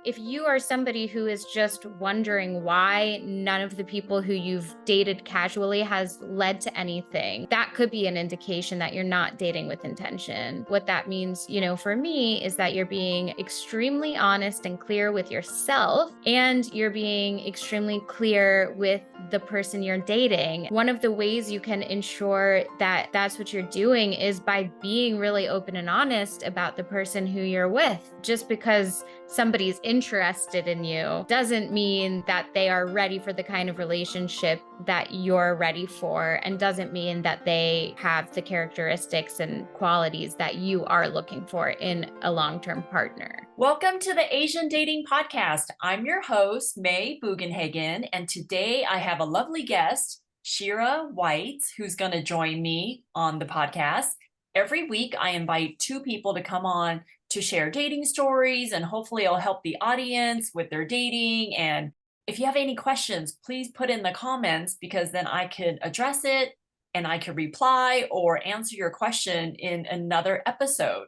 if you are somebody who is just wondering why none of the people who you've dated casually has led to anything, that could be an indication that you're not dating with intention. What that means, for me, is that you're being extremely honest and clear with yourself, and you're being extremely clear with the person you're dating. One of the ways you can ensure that that's what you're doing is by being really open and honest about the person who you're with. Just because somebody's interested in you doesn't mean that they are ready for the kind of relationship that you're ready for, and doesn't mean that they have the characteristics and qualities that you are looking for in a long-term partner. Welcome to the Asian Dating Podcast. I'm your host, May Bugenhagen, and today I have a lovely guest, Shira Weitz, who's going to join me on the podcast. Every week, I invite two people to come on to share dating stories, and hopefully it'll help the audience with their dating. And if you have any questions, please put in the comments, because then I could address it and I could reply or answer your question in another episode.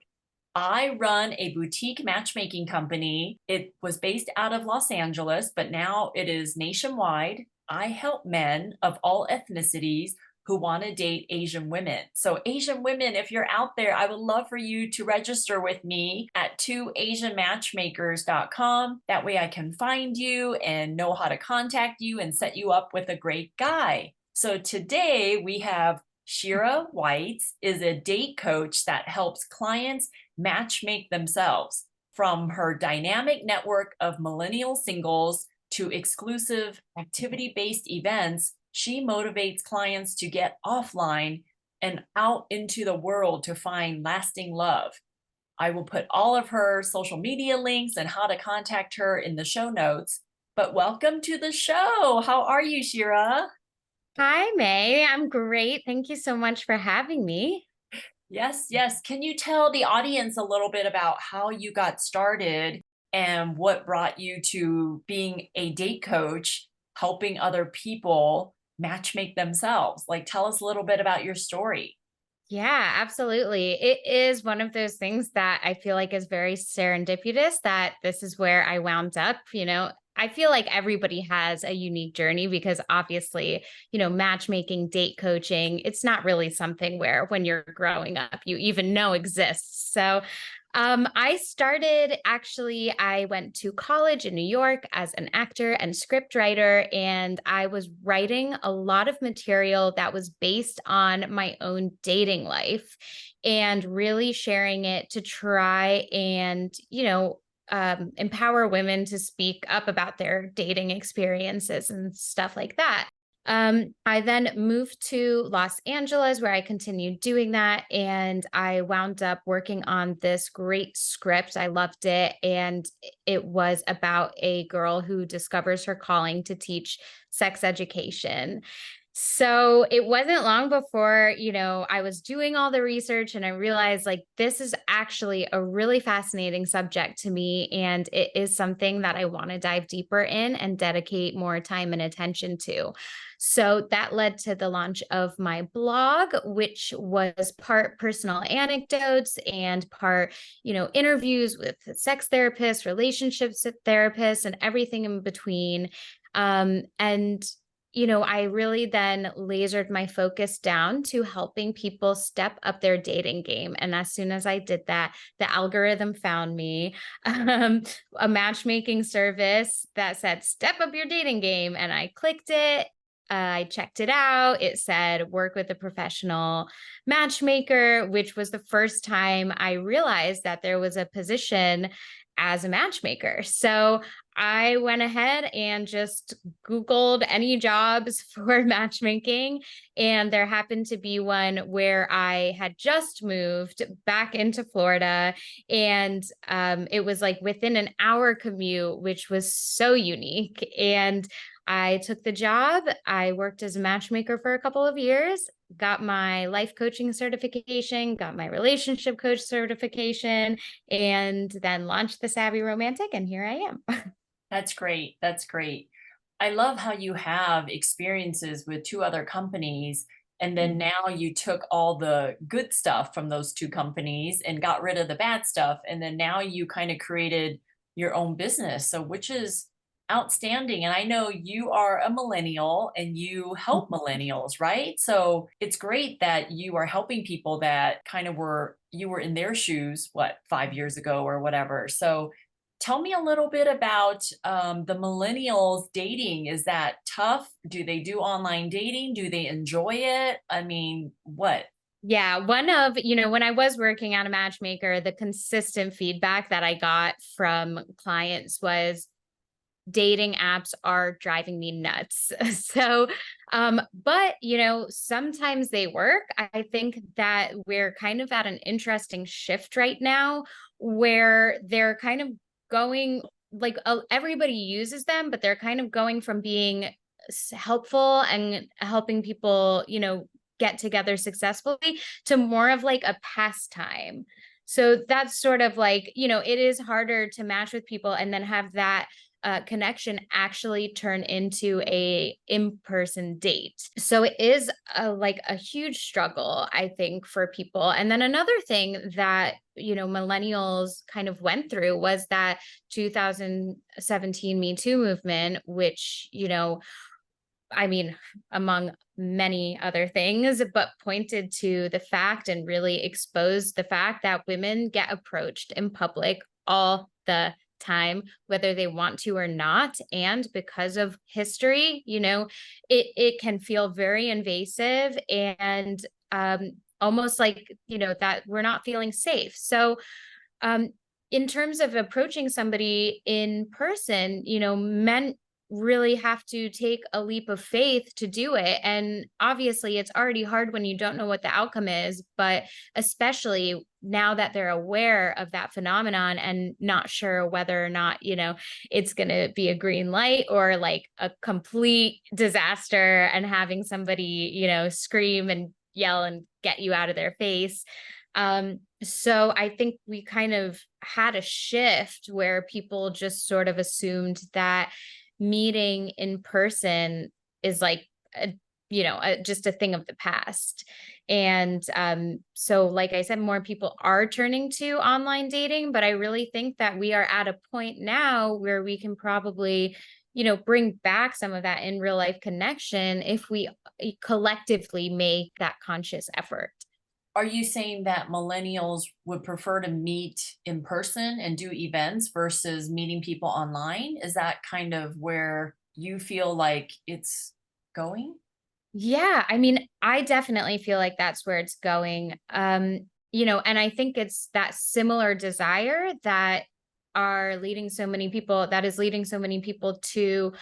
I run a boutique matchmaking company. It was based out of Los Angeles, but now it is nationwide. I help men of all ethnicities who want to date Asian women. So Asian women, if you're out there, I would love for you to register with me at 2asianmatchmakers.com. That way I can find you and know how to contact you and set you up with a great guy. So today we have Shira Weitz is a date coach that helps clients matchmake themselves. From her dynamic network of millennial singles to exclusive activity-based events, she motivates clients to get offline and out into the world to find lasting love. I will put all of her social media links and how to contact her in the show notes. But welcome to the show. How are you, Shira? Hi, May. I'm great. Thank you so much for having me. Yes, yes. Can you tell the audience a little bit about how you got started and what brought you to being a date coach, helping other people matchmake themselves? Like, tell us a little bit about your story. Yeah, absolutely. It is one of those things that I feel like is very serendipitous that this is where I wound up. I feel like everybody has a unique journey because obviously, matchmaking, date coaching, it's not really something where when you're growing up, you even know exists. So I went to college in New York as an actor and script writer, and I was writing a lot of material that was based on my own dating life and really sharing it to try and, empower women to speak up about their dating experiences and stuff like that. I then moved to Los Angeles where I continued doing that. And I wound up working on this great script. I loved it. And it was about a girl who discovers her calling to teach sex education. So it wasn't long before, I was doing all the research and I realized like this is actually a really fascinating subject to me. And it is something that I want to dive deeper in and dedicate more time and attention to. So that led to the launch of my blog, which was part personal anecdotes and part, interviews with sex therapists, relationships therapists, and everything in between. And I really then lasered my focus down to helping people step up their dating game. And as soon as I did that, the algorithm found me a matchmaking service that said, step up your dating game. And I clicked it. I checked it out. It said work with a professional matchmaker, which was the first time I realized that there was a position as a matchmaker. So I went ahead and just Googled any jobs for matchmaking. And there happened to be one where I had just moved back into Florida. And it was like within an hour commute, which was so unique. And I took the job. I worked as a matchmaker for a couple of years, got my life coaching certification, got my relationship coach certification, and then launched the Savvy Romantic. And here I am. That's great. That's great. I love how you have experiences with two other companies, and then now you took all the good stuff from those two companies and got rid of the bad stuff. And then now you kind of created your own business. So, which is outstanding. And I know you are a millennial and you help millennials, right? So it's great that you are helping people that kind of you were in their shoes, what, 5 years ago or whatever. So tell me a little bit about the millennials dating. Is that tough? Do they do online dating? Do they enjoy it? I mean, what? Yeah, one of, when I was working at a matchmaker, the consistent feedback that I got from clients was dating apps are driving me nuts. So, but sometimes they work. I think that we're kind of at an interesting shift right now where they're kind of going like everybody uses them, but they're kind of going from being helpful and helping people, get together successfully to more of like a pastime. So that's sort of like, it is harder to match with people and then have that connection actually turn into a in-person date. So it is like a huge struggle, I think, for people. And then another thing that millennials kind of went through was that 2017 Me Too movement, which I mean, among many other things, but pointed to the fact and really exposed the fact that women get approached in public all the time, whether they want to or not. And because of history, it can feel very invasive and almost like, that we're not feeling safe. So, um, in terms of approaching somebody in person, men really have to take a leap of faith to do it. And obviously, it's already hard when you don't know what the outcome is, but especially now that they're aware of that phenomenon and not sure whether or not, it's going to be a green light or like a complete disaster and having somebody, scream and yell and get you out of their face. So I think we kind of had a shift where people just sort of assumed that meeting in person is like just a thing of the past. And so like I said, more people are turning to online dating, but I really think that we are at a point now where we can probably bring back some of that in real life connection if we collectively make that conscious effort. Are you saying that millennials would prefer to meet in person and do events versus meeting people online? Is that kind of where you feel like it's going? Yeah, I mean, I definitely feel like that's where it's going. And I think it's that similar desire that is leading so many people to,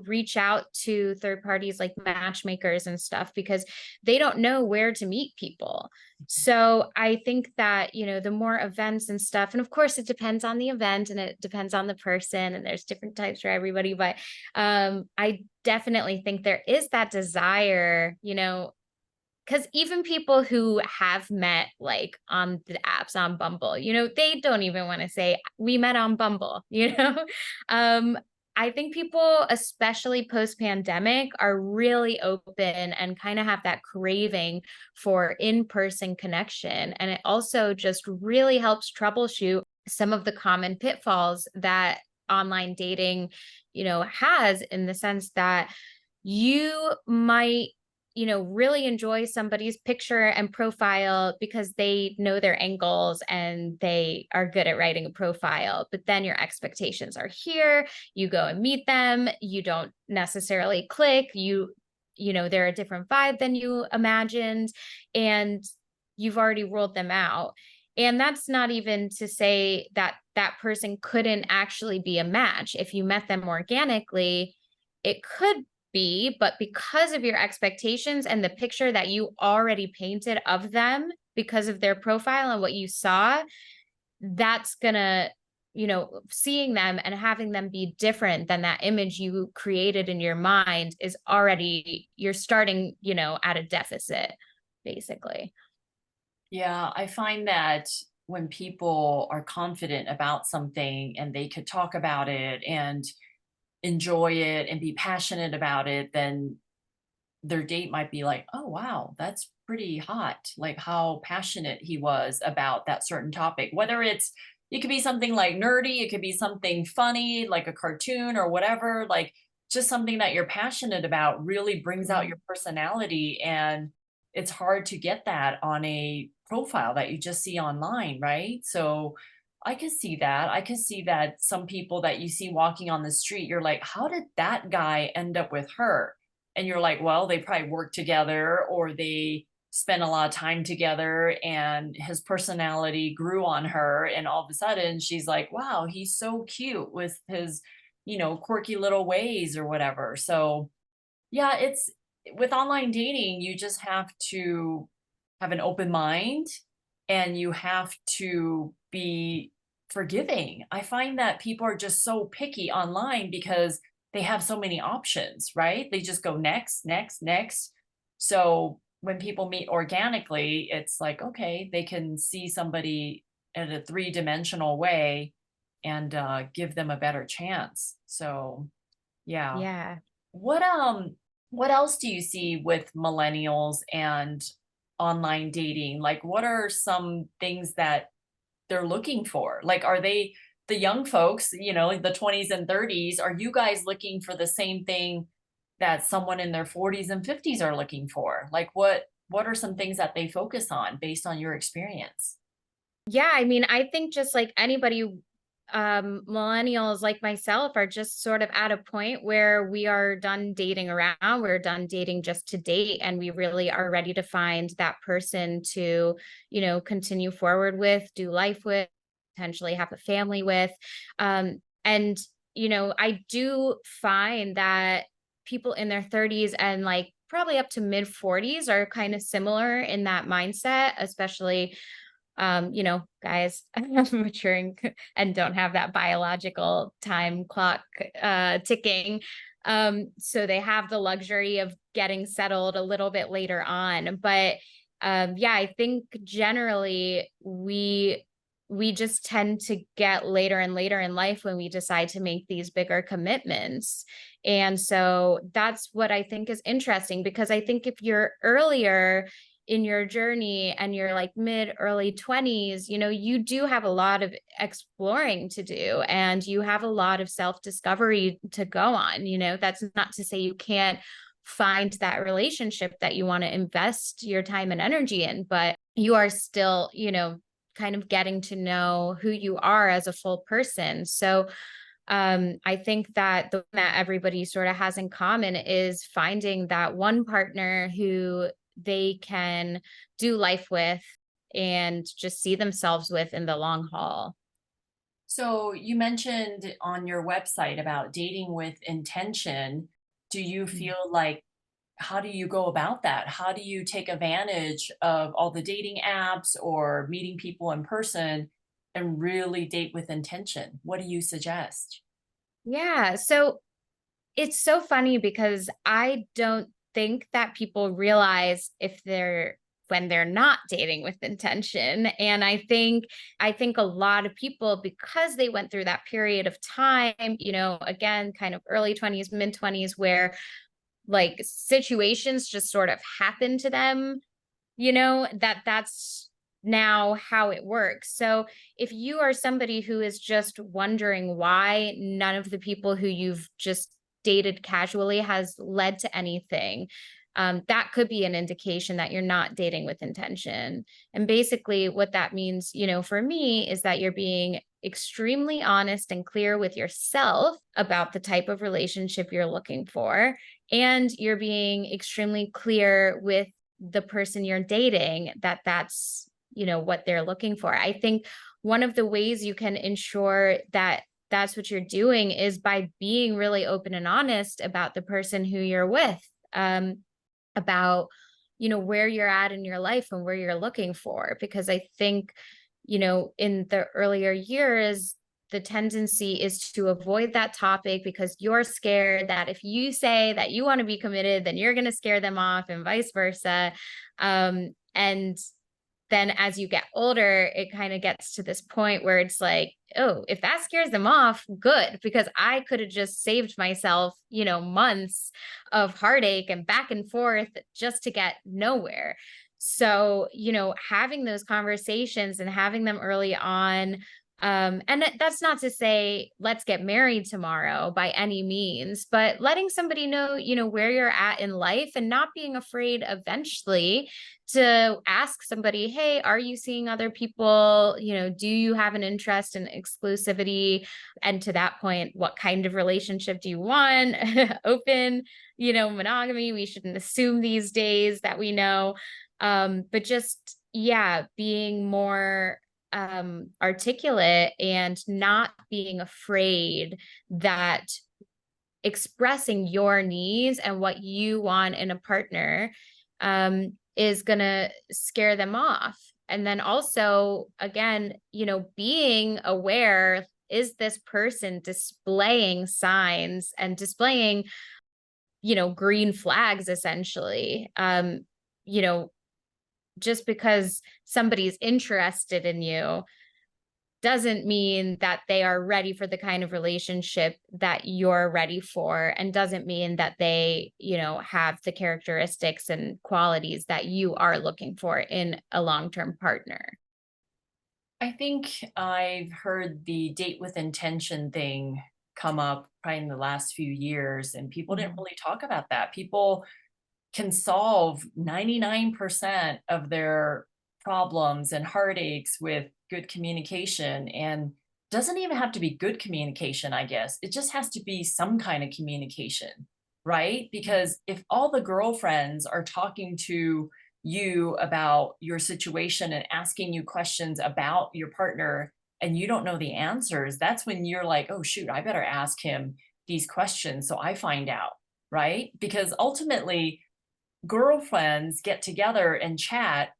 reach out to third parties like matchmakers and stuff because they don't know where to meet people. So I think that, the more events and stuff, and of course it depends on the event and it depends on the person and there's different types for everybody, but I definitely think there is that desire, because even people who have met like on the apps on Bumble, they don't even want to say we met on Bumble, um, I think people, especially post pandemic, are really open and kind of have that craving for in person connection. And it also just really helps troubleshoot some of the common pitfalls that online dating, has in the sense that you might really enjoy somebody's picture and profile because they know their angles and they are good at writing a profile. But then your expectations are here. You go and meet them. You don't necessarily click. They're a different vibe than you imagined. And you've already ruled them out. And that's not even to say that that person couldn't actually be a match. If you met them organically, it could be, but because of your expectations and the picture that you already painted of them because of their profile and what you saw, that's gonna, seeing them and having them be different than that image you created in your mind is already, you're starting, at a deficit, basically. Yeah, I find that when people are confident about something and they could talk about it and enjoy it and be passionate about it, then their date might be like, oh, wow, that's pretty hot. Like how passionate he was about that certain topic, whether it's it could be something like nerdy, it could be something funny, like a cartoon or whatever, like just something that you're passionate about really brings out Mhm. your personality. And it's hard to get that on a profile that you just see online, right? So I could see that. I could see that some people that you see walking on the street, you're like, how did that guy end up with her? And you're like, well, they probably work together or they spent a lot of time together and his personality grew on her. And all of a sudden she's like, wow, he's so cute with his, quirky little ways or whatever. So yeah, it's with online dating, you just have to have an open mind and you have to be forgiving. I find that people are just so picky online because they have so many options, right? They just go next, next, next. So when people meet organically, it's like, okay, they can see somebody in a three-dimensional way and give them a better chance. So yeah. Yeah. What um what else do you see with millennials and online dating? Like what are some things that they're looking for? Like are they the young folks, the 20s and 30s, are you guys looking for the same thing that someone in their 40s and 50s are looking for? Like what are some things that they focus on based on your experience? Yeah, I mean, I think just like anybody, millennials like myself are just sort of at a point where we are done dating around, we're done dating just to date, and we really are ready to find that person to, continue forward with, do life with, potentially have a family with. And, I do find that people in their 30s and like probably up to mid 40s are kind of similar in that mindset, especially guys maturing and don't have that biological time clock ticking. So they have the luxury of getting settled a little bit later on. But yeah, I think generally we just tend to get later and later in life when we decide to make these bigger commitments. And so that's what I think is interesting because I think if you're earlier in your journey and you're like mid early 20s, you do have a lot of exploring to do and you have a lot of self discovery to go on. That's not to say you can't find that relationship that you want to invest your time and energy in, but you are still, kind of getting to know who you are as a full person. So I think that the one that everybody sort of has in common is finding that one partner who they can do life with and just see themselves with in the long haul. So you mentioned on your website about dating with intention. Do you Mm. feel like how do you go about that? How do you take advantage of all the dating apps or meeting people in person and really date with intention? What do you suggest? Yeah. So it's so funny because I don't think that people realize if they're when they're not dating with intention. And I think a lot of people, because they went through that period of time, again, kind of early 20s, mid 20s, where like situations just sort of happen to them, that's now how it works. So if you are somebody who is just wondering why none of the people who you've just dated casually has led to anything, that could be an indication that you're not dating with intention. And basically, what that means, for me, is that you're being extremely honest and clear with yourself about the type of relationship you're looking for. And you're being extremely clear with the person you're dating that that's what they're looking for. I think one of the ways you can ensure that that's what you're doing is by being really open and honest about the person who you're with, about where you're at in your life and where you're looking for, because I think in the earlier years the tendency is to avoid that topic because you're scared that if you say that you want to be committed, then you're going to scare them off and vice versa. And then as you get older, it kind of gets to this point where it's like, oh, if that scares them off, good, because I could have just saved myself, months of heartache and back and forth just to get nowhere. So, having those conversations and having them early on, And that's not to say let's get married tomorrow by any means, but letting somebody know, where you're at in life and not being afraid eventually to ask somebody, hey, are you seeing other people? Do you have an interest in exclusivity? And to that point, what kind of relationship do you want? Open, monogamy. We shouldn't assume these days that we know. But just, yeah, being more articulate and not being afraid that expressing your needs and what you want in a partner is going to scare them off. And then also, again, being aware, is this person displaying signs and displaying, green flags essentially? You know, just because somebody's interested in you doesn't mean that they are ready for the kind of relationship that you're ready for, and doesn't mean that they, have the characteristics and qualities that you are looking for in a long-term partner. I think I've heard the date with intention thing come up probably in the last few years, and people didn't really talk about that. People can solve 99% of their problems and heartaches with good communication, and doesn't even have to be good communication, I guess. It just has to be some kind of communication, right? Because if all the girlfriends are talking to you about your situation and asking you questions about your partner and you don't know the answers, that's when you're like, oh, shoot, I better ask him these questions so I find out, right? Because ultimately, girlfriends get together and chat.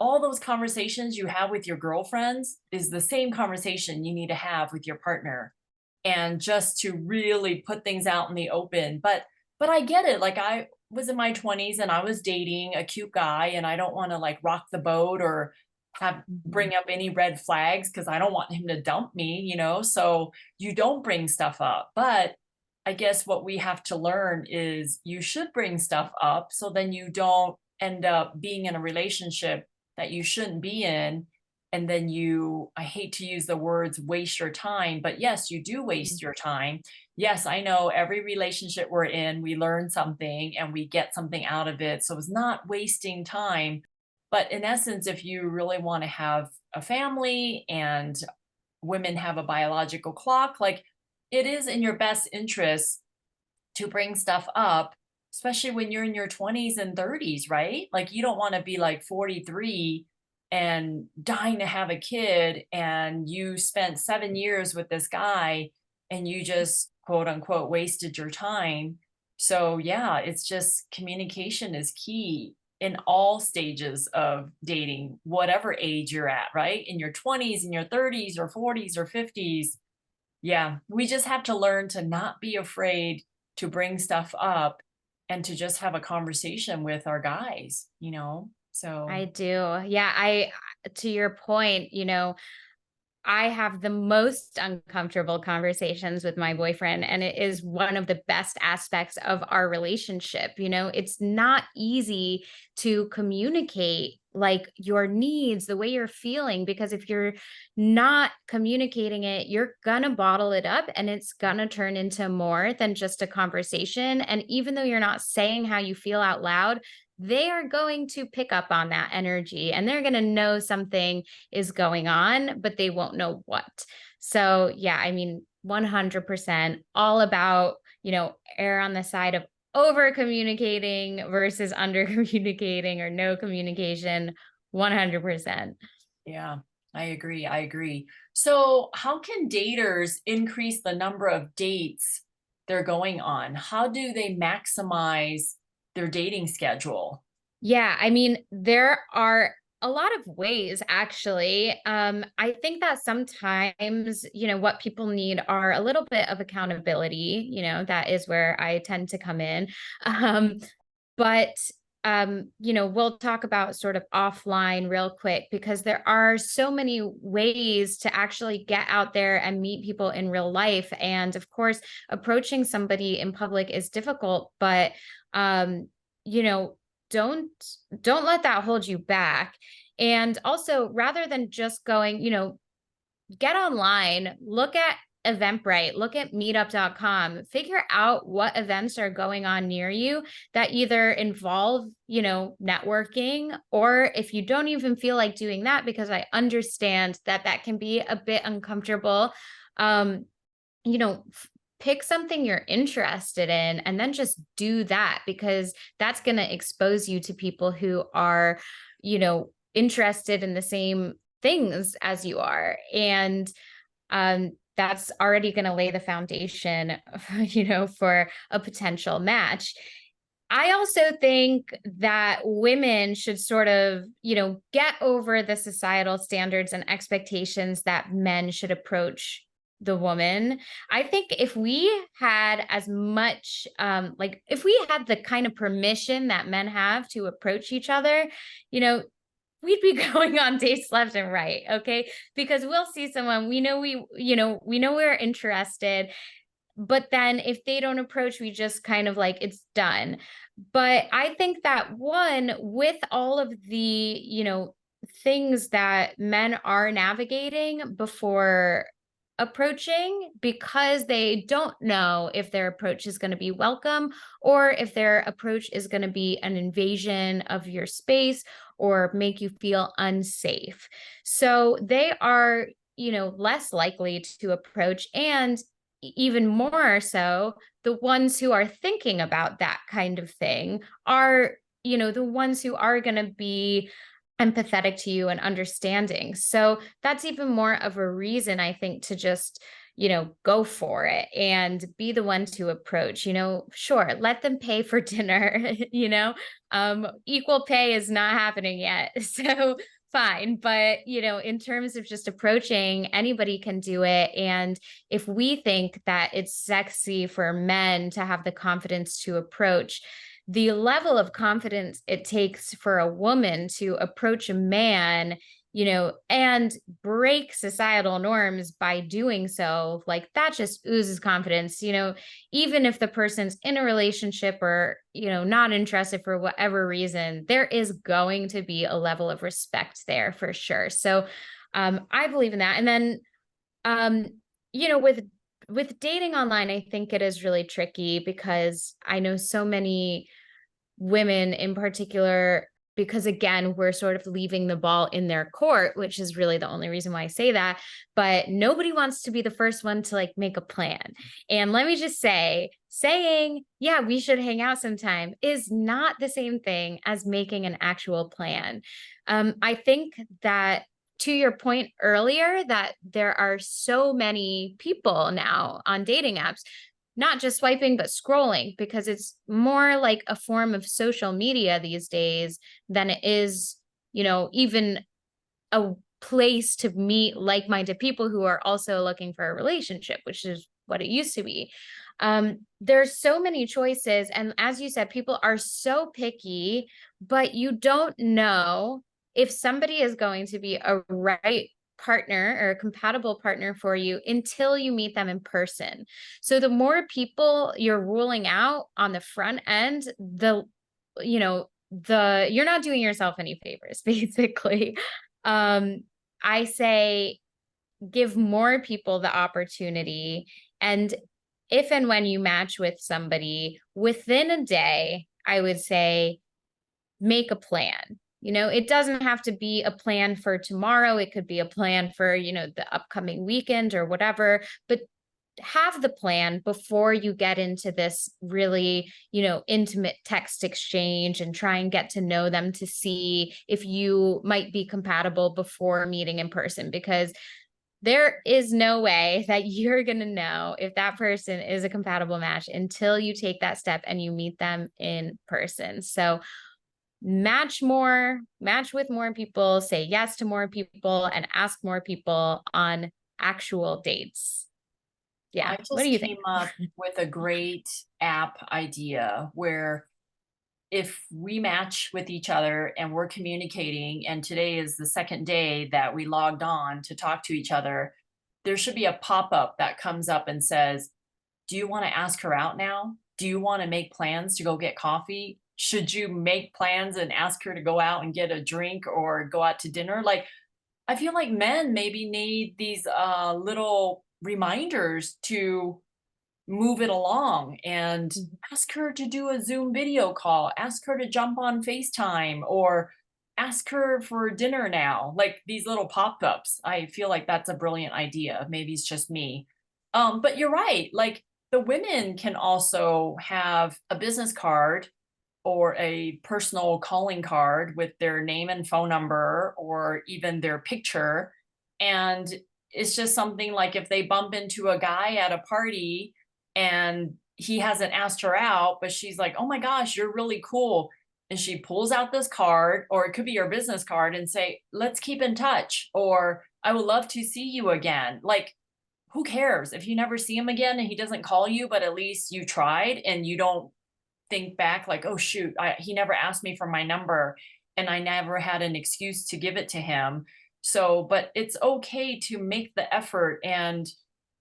All those conversations you have with your girlfriends is the same conversation you need to have with your partner, and just to really put things out in the open. But I get it. Like, I was in my 20s and I was dating a cute guy, and I don't want to like rock the boat or have Mhm. bring up any red flags because I don't want him to dump me, so you don't bring stuff up. But I guess what we have to learn is you should bring stuff up so then you don't end up being in a relationship that you shouldn't be in. And then you, I hate to use the words waste your time, but yes, you do waste your time. Yes, I know every relationship we're in, we learn something and we get something out of it. So it's not wasting time. But in essence, if you really want to have a family and women have a biological clock, like, it is in your best interest to bring stuff up, especially when you're in your 20s and 30s, right? Like, you don't want to be like 43 and dying to have a kid, and you spent 7 years with this guy and you just quote unquote wasted your time. So, yeah, it's just communication is key in all stages of dating, whatever age you're at, right? In your 20s, in your 30s, or 40s, or 50s. Yeah, we just have to learn to not be afraid to bring stuff up and to just have a conversation with our guys. So, I do. Yeah, to your point, I have the most uncomfortable conversations with my boyfriend, and it is one of the best aspects of our relationship. It's not easy to communicate like your needs, the way you're feeling, because if you're not communicating it, you're gonna bottle it up and it's gonna turn into more than just a conversation. And even though you're not saying how you feel out loud, they are going to pick up on that energy and they're going to know something is going on, but they won't know what. So, yeah, I mean, 100% all about, err on the side of over communicating versus under communicating or no communication. 100%. yeah, I agree. I agree. So, how can daters increase the number of dates they're going on? How do they maximize their dating schedule? Yeah, I mean, there are a lot of ways actually. I think that sometimes, what people need are a little bit of accountability, that is where I tend to come in. Um, but we'll talk about sort of offline real quick because there are so many ways to actually get out there and meet people in real life. And of course, approaching somebody in public is difficult, but you know, don't don't let that hold you back. And also, rather than just going, get online, look at Eventbrite, look at meetup.com, figure out what events are going on near you that either involve, networking, or if you don't even feel like doing that, because I understand that that can be a bit uncomfortable, um, you know, pick something you're interested in and then just do that, because that's going to expose you to people who are, interested in the same things as you are. And that's already going to lay the foundation, for a potential match. I also think that women should sort of, get over the societal standards and expectations that men should approach the woman. I think if we had as much, if we had the kind of permission that men have to approach each other, you know, we'd be going on dates left and right. Okay. Because we'll see someone, we know we're interested, but then if they don't approach, we just kind of like, it's done. But I think that one, with all of the, things that men are navigating before approaching, because they don't know if their approach is going to be welcome or if their approach is going to be an invasion of your space or make you feel unsafe. So they are, less likely to approach. And even more so, the ones who are thinking about that kind of thing are, the ones who are going to be empathetic to you and understanding. So that's even more of a reason, I think, to just, go for it and be the one to approach. Sure, let them pay for dinner. Equal pay is not happening yet. So fine. But, in terms of just approaching, anybody can do it. And if we think that it's sexy for men to have the confidence to approach, the level of confidence it takes for a woman to approach a man, and break societal norms by doing so, like that just oozes confidence, even if the person's in a relationship or, not interested for whatever reason, there is going to be a level of respect there for sure. So I believe in that. And then, um, with dating online, I think it is really tricky because I know so many women in particular, because again, we're sort of leaving the ball in their court, which is really the only reason why I say that. But nobody wants to be the first one to like make a plan. And let me just say, saying, yeah, we should hang out sometime is not the same thing as making an actual plan. I think that, to your point earlier, that there are so many people now on dating apps not just swiping, but scrolling, because it's more like a form of social media these days than it is, even a place to meet like-minded people who are also looking for a relationship, which is what it used to be. There's so many choices. And as you said, people are so picky, but you don't know if somebody is going to be a right partner or a compatible partner for you until you meet them in person. So the more people you're ruling out on the front end, you're not doing yourself any favors, basically. I say give more people the opportunity. And if and when you match with somebody within a day, I would say make a plan. It doesn't have to be a plan for tomorrow. It could be a plan for, the upcoming weekend or whatever, but have the plan before you get into this really, intimate text exchange and try and get to know them to see if you might be compatible before meeting in person, because there is no way that you're going to know if that person is a compatible match until you take that step and you meet them in person. So match with more people, say yes to more people, and ask more people on actual dates. Yeah. I What do just you came think? up with a great app idea where if we match with each other and we're communicating, and today is the second day that we logged on to talk to each other, there should be a pop-up that comes up and says, do you want to ask her out now? Do you want to make plans to go get coffee? Should you make plans and ask her to go out and get a drink or go out to dinner? Like, I feel like men maybe need these little reminders to move it along and Mhm. ask her to do a Zoom video call, ask her to jump on FaceTime, or ask her for dinner now. Like these little pop-ups. I feel like that's a brilliant idea. Maybe it's just me. But you're right. Like the women can also have a business card or a personal calling card with their name and phone number or even their picture. And it's just something like if they bump into a guy at a party and he hasn't asked her out, but she's like, "Oh my gosh, you're really cool." And she pulls out this card, or it could be your business card, and say, "Let's keep in touch," or "I would love to see you again." Like, who cares if you never see him again and he doesn't call you, but at least you tried and you don't think back like, "Oh shoot, he never asked me for my number and I never had an excuse to give it to him." So, but it's okay to make the effort and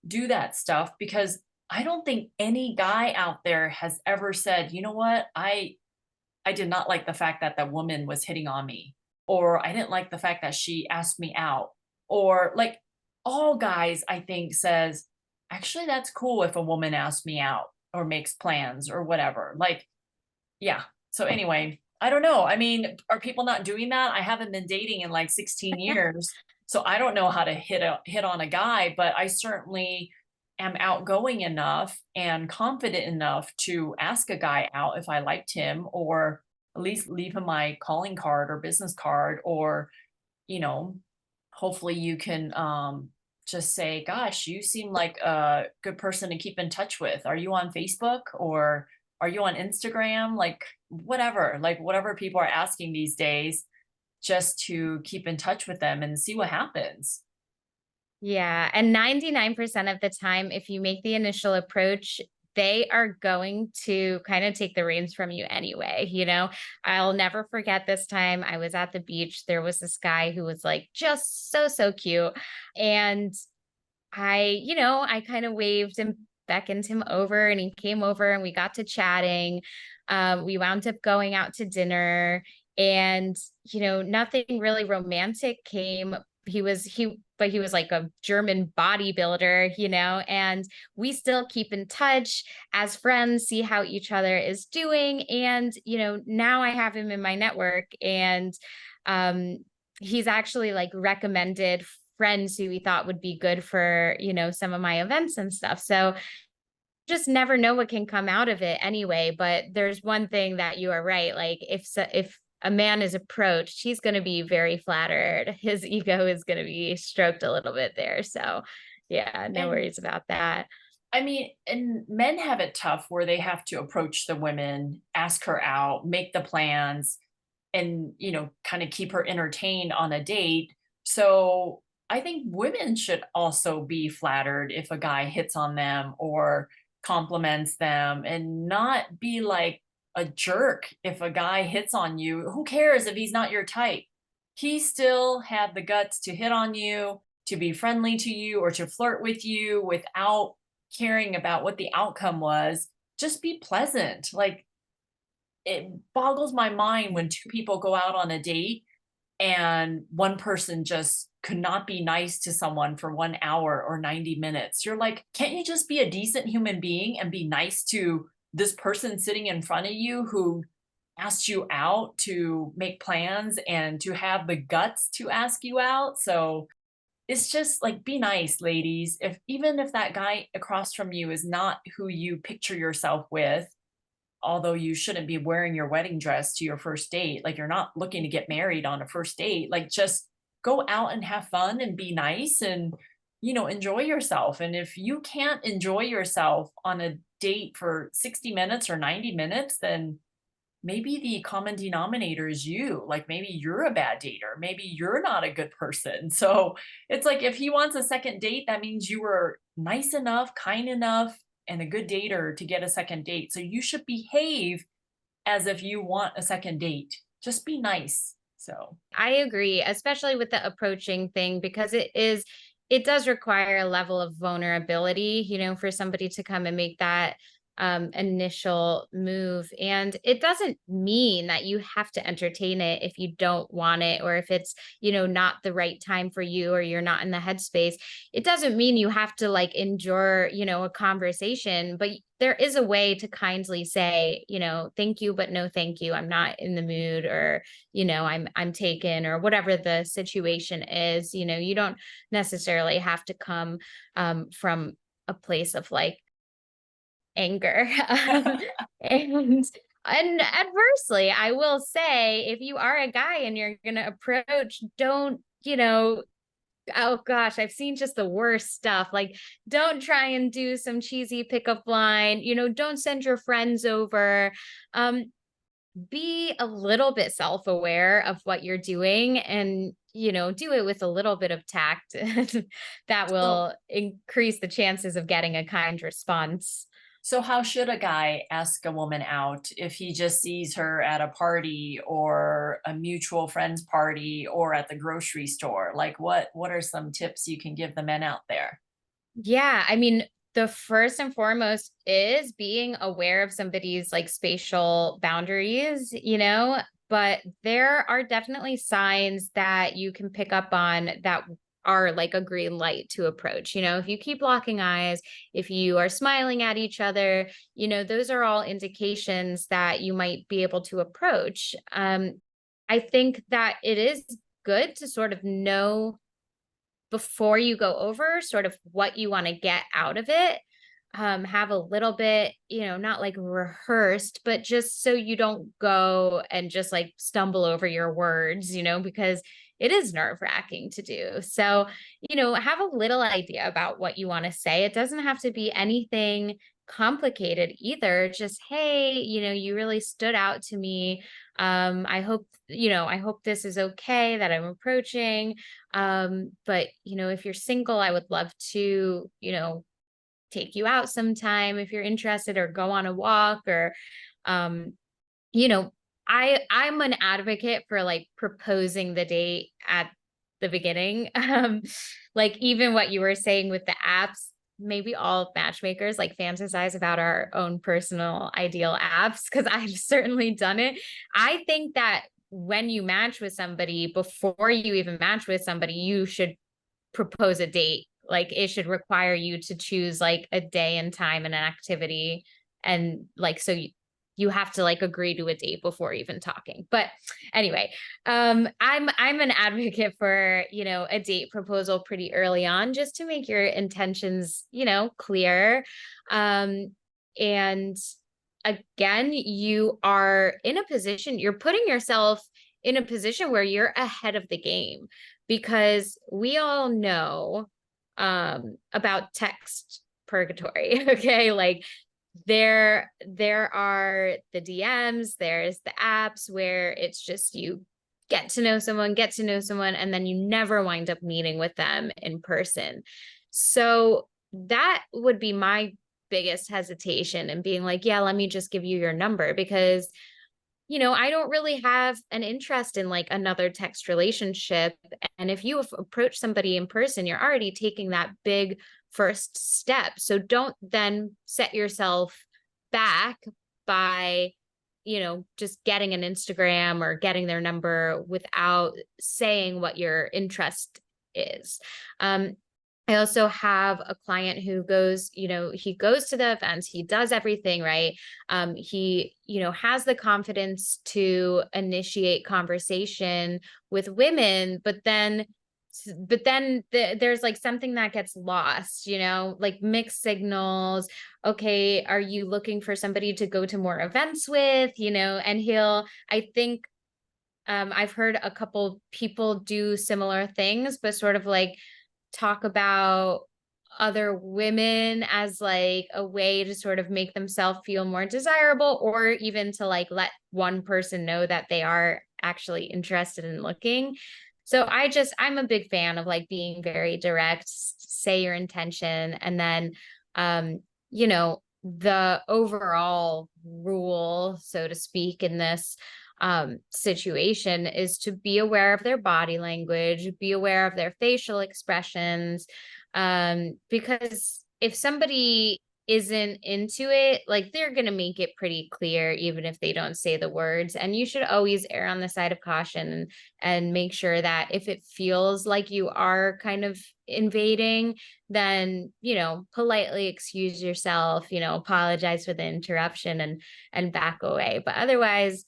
do that stuff because I don't think any guy out there has ever said, "You know what? I did not like the fact that that woman was hitting on me," or "I didn't like the fact that she asked me out," or like all guys I think says, "Actually, that's cool if a woman asks me out or makes plans or whatever." Like, yeah. So anyway, I don't know. I mean, are people not doing that? I haven't been dating in like 16 years, so I don't know how to hit on a guy, but I certainly am outgoing enough and confident enough to ask a guy out if I liked him, or at least leave him my calling card or business card, or, you know, hopefully you can just say, "Gosh, you seem like a good person to keep in touch with. Are you on Facebook or are you on Instagram?" Like whatever people are asking these days, just to keep in touch with them and see what happens. Yeah, and 99% of the time, if you make the initial approach, they are going to kind of take the reins from you anyway. I'll never forget this time I was at the beach. There was this guy who was like just so, so cute. And I kind of waved and beckoned him over, and he came over and we got to chatting. We wound up going out to dinner, and nothing really romantic came. But he was like a German bodybuilder, and we still keep in touch as friends, see how each other is doing. And, now I have him in my network, and um he's actually like recommended friends who we thought would be good for, some of my events and stuff. So just never know what can come out of it anyway. But there's one thing that you are right. Like if a man is approached, he's going to be very flattered. His ego is going to be stroked a little bit there. So yeah, no And worries about that. I mean, and men have it tough where they have to approach the women, ask her out, make the plans, and, kind of keep her entertained on a date. So I think women should also be flattered if a guy hits on them or compliments them, and not be like a jerk if a guy hits on you. Who cares if he's not your type? He still had the guts to hit on you, to be friendly to you, or to flirt with you without caring about what the outcome was. Just be pleasant. Like, it boggles my mind when two people go out on a date and one person just could not be nice to someone for 1 hour or 90 minutes. You're like, can't you just be a decent human being and be nice to this person sitting in front of you who asked you out to make plans and to have the guts to ask you out? So it's just like, be nice, ladies. If even if that guy across from you is not who you picture yourself with, although you shouldn't be wearing your wedding dress to your first date, like you're not looking to get married on a first date, like just go out and have fun and be nice and, enjoy yourself. And if you can't enjoy yourself on a date for 60 minutes or 90 minutes, then maybe the common denominator is you. Like maybe you're a bad dater. Maybe you're not a good person. So it's like if he wants a second date, that means you were nice enough, kind enough, and a good dater to get a second date. So you should behave as if you want a second date. Just be nice. So, I agree, especially with the approaching thing, because it does require a level of vulnerability, for somebody to come and make that initial move. And it doesn't mean that you have to entertain it if you don't want it, or if it's, not the right time for you, or you're not in the headspace. It doesn't mean you have to like endure, a conversation, but there is a way to kindly say, thank you, but no, thank you. I'm not in the mood, or, I'm taken, or whatever the situation is. You don't necessarily have to come from a place of like anger. And adversely, I will say, if you are a guy and you're going to approach, don't, oh gosh, I've seen just the worst stuff. Like, don't try and do some cheesy pickup line, don't send your friends over. Be a little bit self-aware of what you're doing, and, do it with a little bit of tact. That So, will increase the chances of getting a kind response. so how should a guy ask a woman out if he just sees her at a party or a mutual friends party or at the grocery store? Like what are some tips you can give the men out there? Yeah, I mean, the first and foremost is being aware of somebody's like spatial boundaries, but there are definitely signs that you can pick up on that are like a green light to approach. If you keep locking eyes, if you are smiling at each other, those are all indications that you might be able to approach. I think that it is good to sort of know before you go over sort of what you want to get out of it. Have a little bit, not like rehearsed, but just so you don't go and just like stumble over your words, because it is nerve wracking to do. So, have a little idea about what you want to say. It doesn't have to be anything complicated either. Just, hey, you really stood out to me. I hope this is okay that I'm approaching. But if you're single, I would love to, take you out sometime if you're interested, or go on a walk, or um you know I'm an advocate for like proposing the date at the beginning. Like, even what you were saying with the apps, maybe all matchmakers like fantasize about our own personal ideal apps, because I've certainly done it. I think that when you match with somebody, before you even match with somebody, you should propose a date. Like, it should require you to choose like a day and time and an activity. And like, so you have to like agree to a date before even talking. But anyway, I'm an advocate for, a date proposal pretty early on, just to make your intentions, clear. And again, you're putting yourself in a position where you're ahead of the game, because we all know about text purgatory. Okay, like there are the DMs, there's the apps where it's just you get to know someone, and then you never wind up meeting with them in person. So that would be my biggest hesitation, and being like, yeah, let me just give you your number, because I don't really have an interest in like another text relationship. And if you approach somebody in person, you're already taking that big first step. So don't then set yourself back by, just getting an Instagram or getting their number without saying what your interest is. I also have a client who goes, he goes to the events, he does everything right. He, has the confidence to initiate conversation with women, there's like something that gets lost, like mixed signals. Okay, are you looking for somebody to go to more events with, and I think, I've heard a couple people do similar things, but sort of like talk about other women as like a way to sort of make themselves feel more desirable, or even to like let one person know that they are actually interested in looking. So I'm a big fan of like being very direct, say your intention, and then the overall rule, so to speak, in this situation is to be aware of their body language, be aware of their facial expressions. Because if somebody isn't into it, like they're going to make it pretty clear, even if they don't say the words. And you should always err on the side of caution and make sure that if it feels like you are kind of invading, then, politely excuse yourself, apologize for the interruption and back away. But otherwise,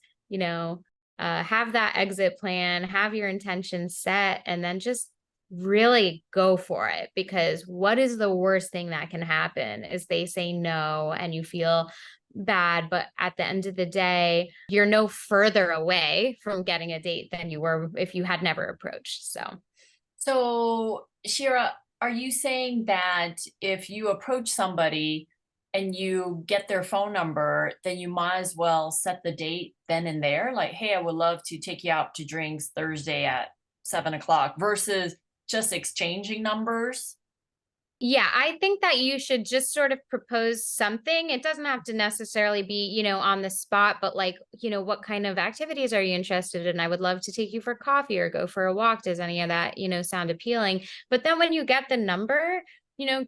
have that exit plan, have your intentions set, and then just really go for it, because what is the worst thing that can happen is they say no and you feel bad, but at the end of the day you're no further away from getting a date than you were if you had never approached. So, Shira, are you saying that if you approach somebody and you get their phone number, then you might as well set the date then and there? Like, hey, I would love to take you out to drinks Thursday at 7 o'clock versus just exchanging numbers? Yeah, I think that you should just sort of propose something. It doesn't have to necessarily be, on the spot, but like, what kind of activities are you interested in? I would love to take you for coffee or go for a walk. Does any of that, sound appealing? But then when you get the number,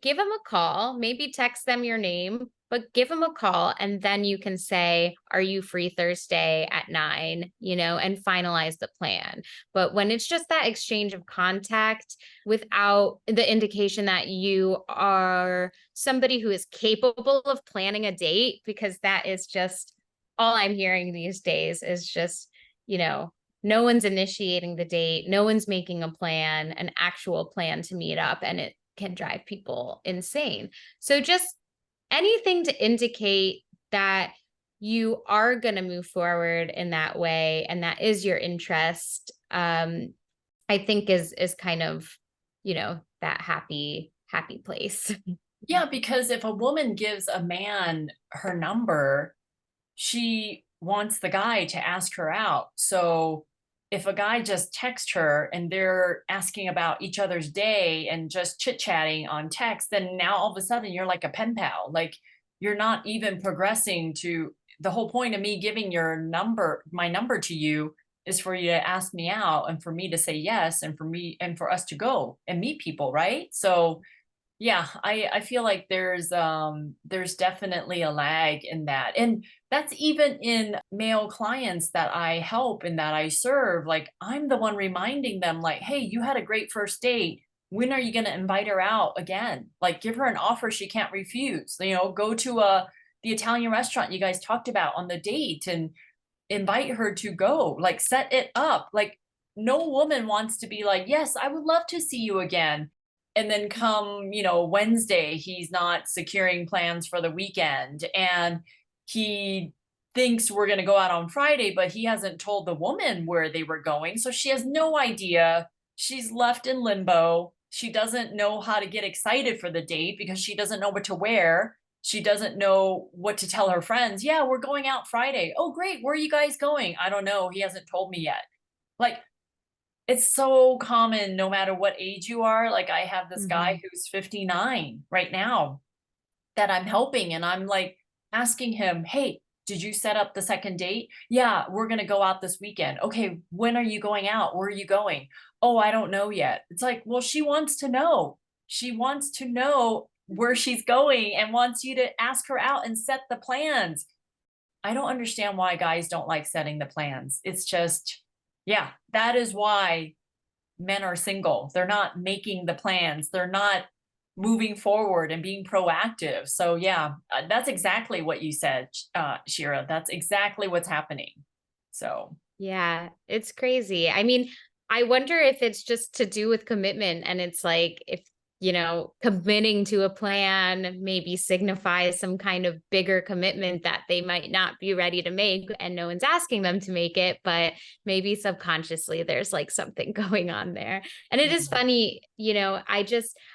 give them a call, maybe text them your name, but give them a call, and then you can say, are you free Thursday at 9, and finalize the plan. But when it's just that exchange of contact without the indication that you are somebody who is capable of planning a date, because that is just all I'm hearing these days is just, no one's initiating the date, no one's making a plan, an actual plan to meet up, and it can drive people insane. So just anything to indicate that you are going to move forward in that way and that is your interest, I think is kind of, that happy place. Yeah, because if a woman gives a man her number, she wants the guy to ask her out. So if a guy just texts her and they're asking about each other's day and just chit-chatting on text, then now all of a sudden you're like a pen pal. Like you're not even progressing to the whole point of me giving my number to you is for you to ask me out and for me to say yes and for me and for us to go and meet people, right? So yeah, I feel like there's definitely a lag in that. And that's even in male clients that I help and that I serve. Like I'm the one reminding them like, "Hey, you had a great first date. When are you going to invite her out again? Like give her an offer she can't refuse. Go to the Italian restaurant you guys talked about on the date and invite her to go. Like set it up. Like no woman wants to be like, "Yes, I would love to see you again." And then come, Wednesday, he's not securing plans for the weekend. And he thinks we're going to go out on Friday, but he hasn't told the woman where they were going. So she has no idea. She's left in limbo. She doesn't know how to get excited for the date because she doesn't know what to wear. She doesn't know what to tell her friends. Yeah, we're going out Friday. Oh, great. Where are you guys going? I don't know. He hasn't told me yet. Like, it's so common no matter what age you are. Like I have this guy who's 59 right now that I'm helping and I'm like asking him, "Hey, did you set up the second date?" "Yeah, we're going to go out this weekend." "Okay, when are you going out? Where are you going?" "Oh, I don't know yet." It's like, well, she wants to know. She wants to know where she's going and wants you to ask her out and set the plans. I don't understand why guys don't like setting the plans. It's just, yeah, that is why men are single. They're not making the plans. They're not moving forward and being proactive. So yeah, that's exactly what you said, Shira. That's exactly what's happening. So Yeah, it's crazy. I mean, I wonder if it's just to do with commitment, and it's like if, committing to a plan maybe signifies some kind of bigger commitment that they might not be ready to make, and no one's asking them to make it, but maybe subconsciously there's like something going on there. And it is mhm. funny,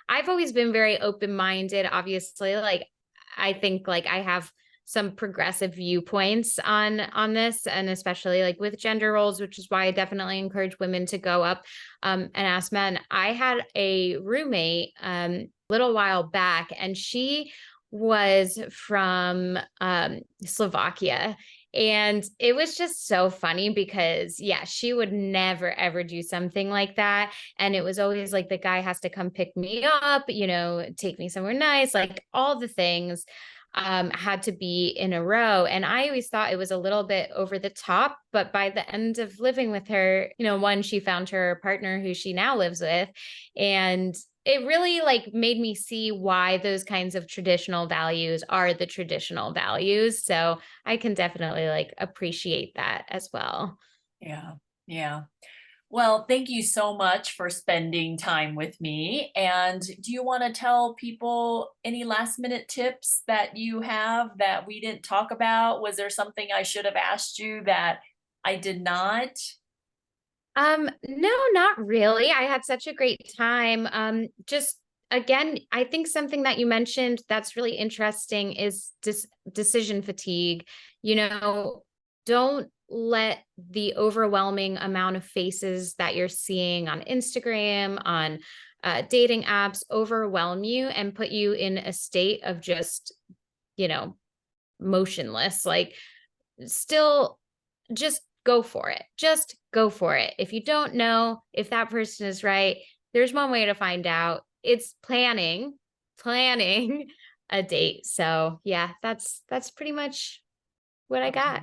I've always been very open-minded, obviously. Like I think like I have some progressive viewpoints on this, and especially like with gender roles, which is why I definitely encourage women to go up and ask men. I had a roommate little while back, and she was from Slovakia, And it was just so funny because, yeah, she would never, ever do something like that. And it was always like the guy has to come pick me up, take me somewhere nice, like all the things had to be in a row. And I always thought it was a little bit over the top. But by the end of living with her, one, she found her partner who she now lives with. And it really like made me see why those kinds of traditional values are the traditional values. So I can definitely like appreciate that as well. Yeah. Yeah. Well, thank you so much for spending time with me. And do you want to tell people any last minute tips that you have that we didn't talk about? Was there something I should have asked you that I did not? No, not really. I had such a great time. Just again, I think something that you mentioned that's really interesting is decision fatigue. You know, don't let the overwhelming amount of faces that you're seeing on Instagram, on dating apps overwhelm you and put you in a state of just, you know, motionless. Like, still just go for it. Just go for it. If you don't know if that person is right, there's one way to find out. It's planning a date. So, yeah, that's pretty much what I got.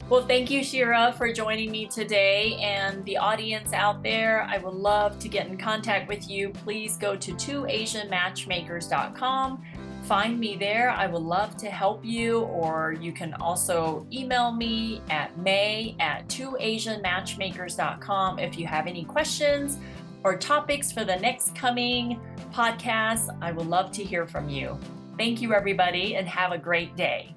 Well, thank you, Shira, for joining me today. And the audience out there, I would love to get in contact with you. Please go to twoasianmatchmakers.com. Find me there. I would love to help you, or you can also email me at may@twoasianmatchmakers.com if you have any questions or topics for the next coming podcast. I would love to hear from you. Thank you, everybody, and have a great day.